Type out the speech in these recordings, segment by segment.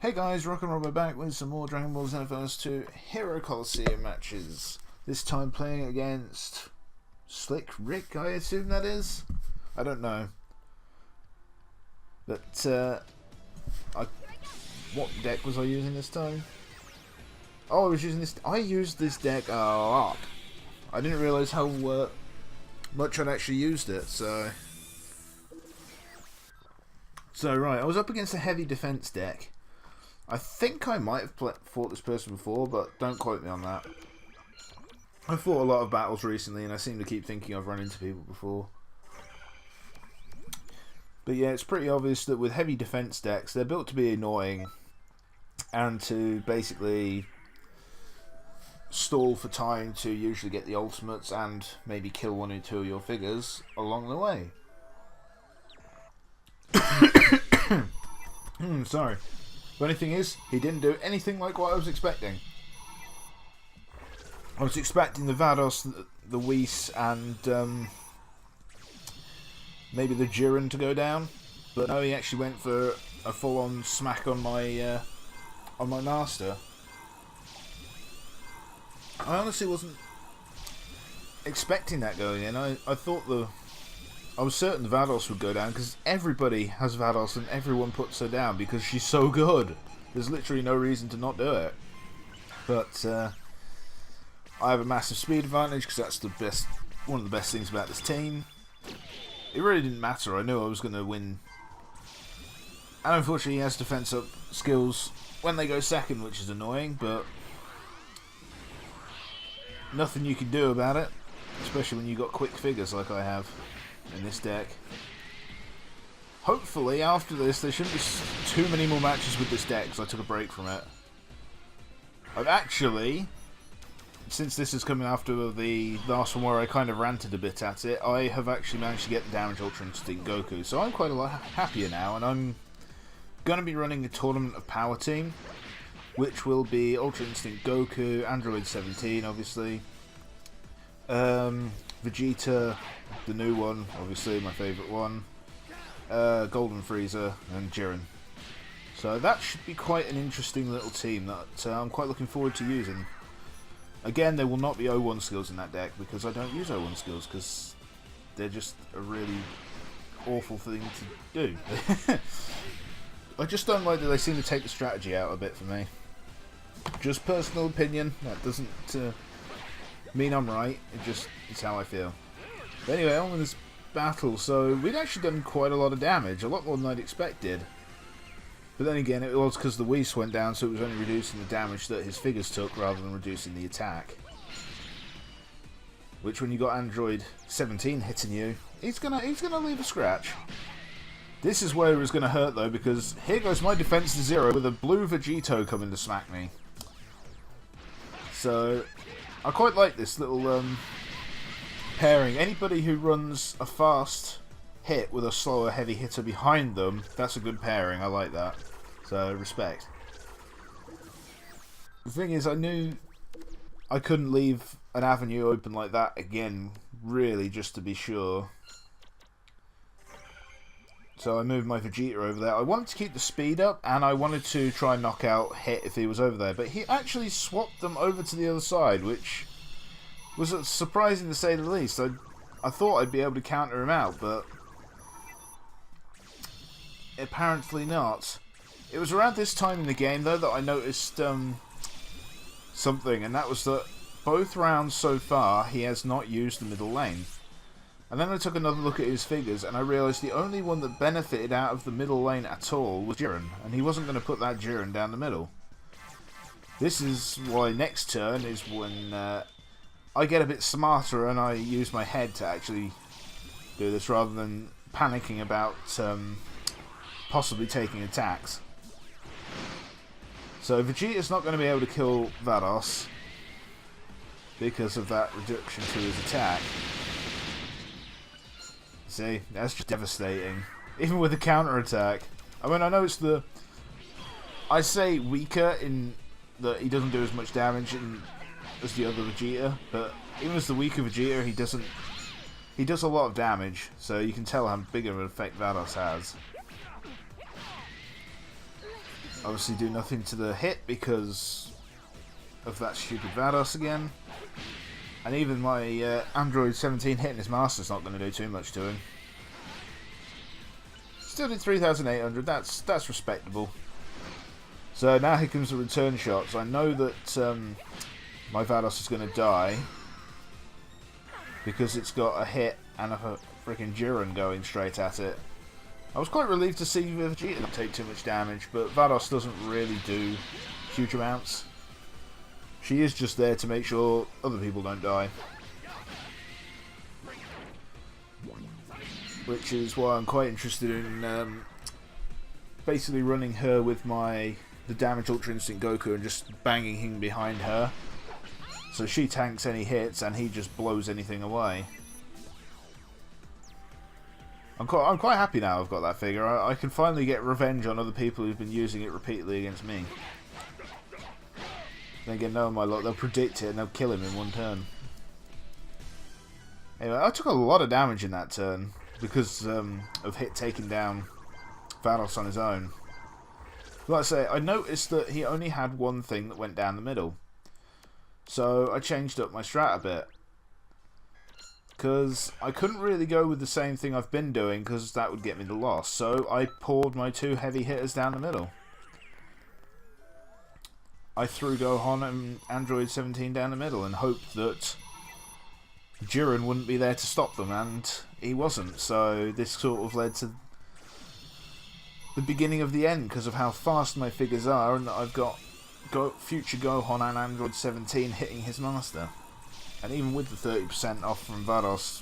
Hey guys, Rock and Roll back with some more Dragon Ball Xenoverse 2 Hero Colosseum matches. This time playing against Slick Rick, I assume that is? I don't know. But, what deck was I using this time? Oh, I was using this... I used this deck a lot. I didn't realise how much I'd actually used it, so... Right, I was up against a heavy defense deck. I think I might have fought this person before, but don't quote me on that. I've fought a lot of battles recently, and I seem to keep thinking I've run into people before. But yeah, it's pretty obvious that with heavy defense decks, they're built to be annoying and to basically stall for time to usually get the ultimates and maybe kill one or two of your figures along the way. Sorry. The only thing is, he didn't do anything like what I was expecting. I was expecting the Vados, the Whis, and maybe the Jiren to go down, but no, he actually went for a full-on smack on my master. I honestly wasn't expecting that going in. I thought I was certain the Vados would go down, because everybody has Vados and everyone puts her down because she's so good. There's literally no reason to not do it. But I have a massive speed advantage because that's one of the best things about this team. It really didn't matter. I knew I was going to win. And unfortunately he has defense up skills when they go second, which is annoying, but nothing you can do about it, especially when you've got quick figures like I have in this deck. Hopefully after this there shouldn't be too many more matches with this deck because I took a break from it. I've actually, since this is coming after the last one where I kind of ranted a bit at it, I have actually managed to get the Damage Ultra Instinct Goku, so I'm quite a lot happier now, and I'm going to be running a Tournament of Power team, which will be Ultra Instinct Goku, Android 17 obviously, Vegeta, the new one, obviously my favourite one, Golden Frieza, and Jiren. So that should be quite an interesting little team that I'm quite looking forward to using. Again, there will not be O1 skills in that deck because I don't use O1 skills because they're just a really awful thing to do. I just don't like that they seem to take the strategy out a bit for me. Just personal opinion, that doesn't mean I'm right, it's how I feel. But anyway, on with this battle. So we'd actually done quite a lot of damage, a lot more than I'd expected. But then again, it was because the Whis went down, so it was only reducing the damage that his figures took rather than reducing the attack. Which, when you got Android 17 hitting you, he's gonna leave a scratch. This is where it was gonna hurt though, because here goes my defense to 0 with a blue Vegito coming to smack me. So I quite like this little pairing. Anybody who runs a fast hit with a slower heavy hitter behind them, that's a good pairing. I like that. So respect. The thing is, I knew I couldn't leave an avenue open like that again, really, just to be sure. So I moved my Vegeta over there. I wanted to keep the speed up, and I wanted to try and knock out Hit if he was over there, but he actually swapped them over to the other side, which was surprising to say the least. I thought I'd be able to counter him out, but apparently not. It was around this time in the game, though, that I noticed something, and that was that both rounds so far he has not used the middle lane. And then I took another look at his figures, and I realised the only one that benefited out of the middle lane at all was Jiren, and he wasn't going to put that Jiren down the middle. This is why next turn is when I get a bit smarter and I use my head to actually do this rather than panicking about possibly taking attacks. So Vegeta's not going to be able to kill Vados because of that reduction to his attack. See, that's just devastating. Even with the counter attack. I mean, I know it's I say weaker in that he doesn't do as much damage as the other Vegeta, but even as the weaker Vegeta, he does a lot of damage, so you can tell how big of an effect Vados has. obviously do nothing to the hit because of that stupid Vados again. And even my Android 17 hitting his master's not going to do too much to him. Still did 3,800, that's respectable. So now here comes the return shots. I know that my Vados is going to die because it's got a hit and a freaking Jiren going straight at it. I was quite relieved to see Vegeta not take too much damage, but Vados doesn't really do huge amounts. She is just there to make sure other people don't die. Which is why I'm quite interested in basically running her with the damage Ultra Instinct Goku and just banging him behind her. So she tanks any hits and he just blows anything away. I'm quite happy now I've got that figure. I can finally get revenge on other people who've been using it repeatedly against me. Then again, knowing my luck, they'll predict it and they'll kill him in one turn. Anyway, I took a lot of damage in that turn because of Hit taking down Vados on his own. Like I say, I noticed that he only had one thing that went down the middle. So I changed up my strat a bit. Because I couldn't really go with the same thing I've been doing because that would get me the loss. So I poured my two heavy hitters down the middle. I threw Gohan and Android 17 down the middle and hoped that Jiren wouldn't be there to stop them, and he wasn't. So this sort of led to the beginning of the end because of how fast my figures are and that I've got future Gohan and Android 17 hitting his master. And even with the 30% off from Vados,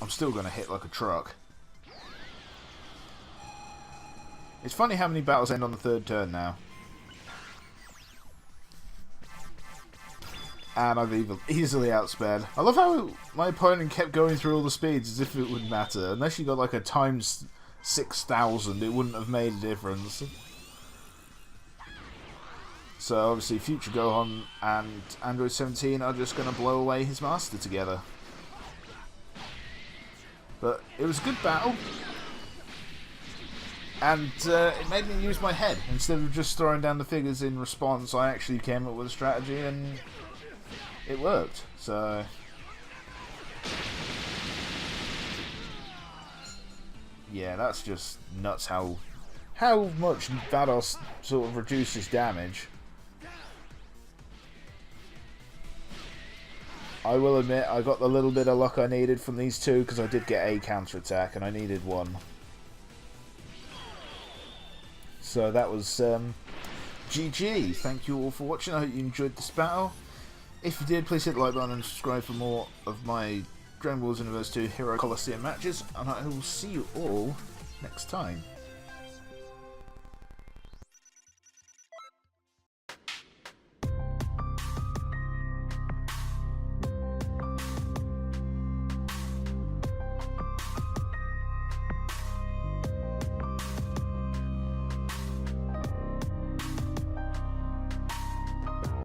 I'm still going to hit like a truck. It's funny how many battles end on the third turn now. And I've easily outsped. I love how my opponent kept going through all the speeds as if it wouldn't matter. Unless you got like a times 6,000, it wouldn't have made a difference. So obviously future Gohan and Android 17 are just going to blow away his master together. But it was a good battle. And it made me use my head. Instead of just throwing down the figures in response, I actually came up with a strategy and it worked. So yeah, that's just nuts how much Vados sort of reduces damage. I will admit, I got the little bit of luck I needed from these two because I did get a counter-attack and I needed one. So that was GG. Thank you all for watching. I hope you enjoyed this battle. If you did, please hit the like button and subscribe for more of my Ball Xenoverse 2 Hero Colosseum matches. And I will see you all next time.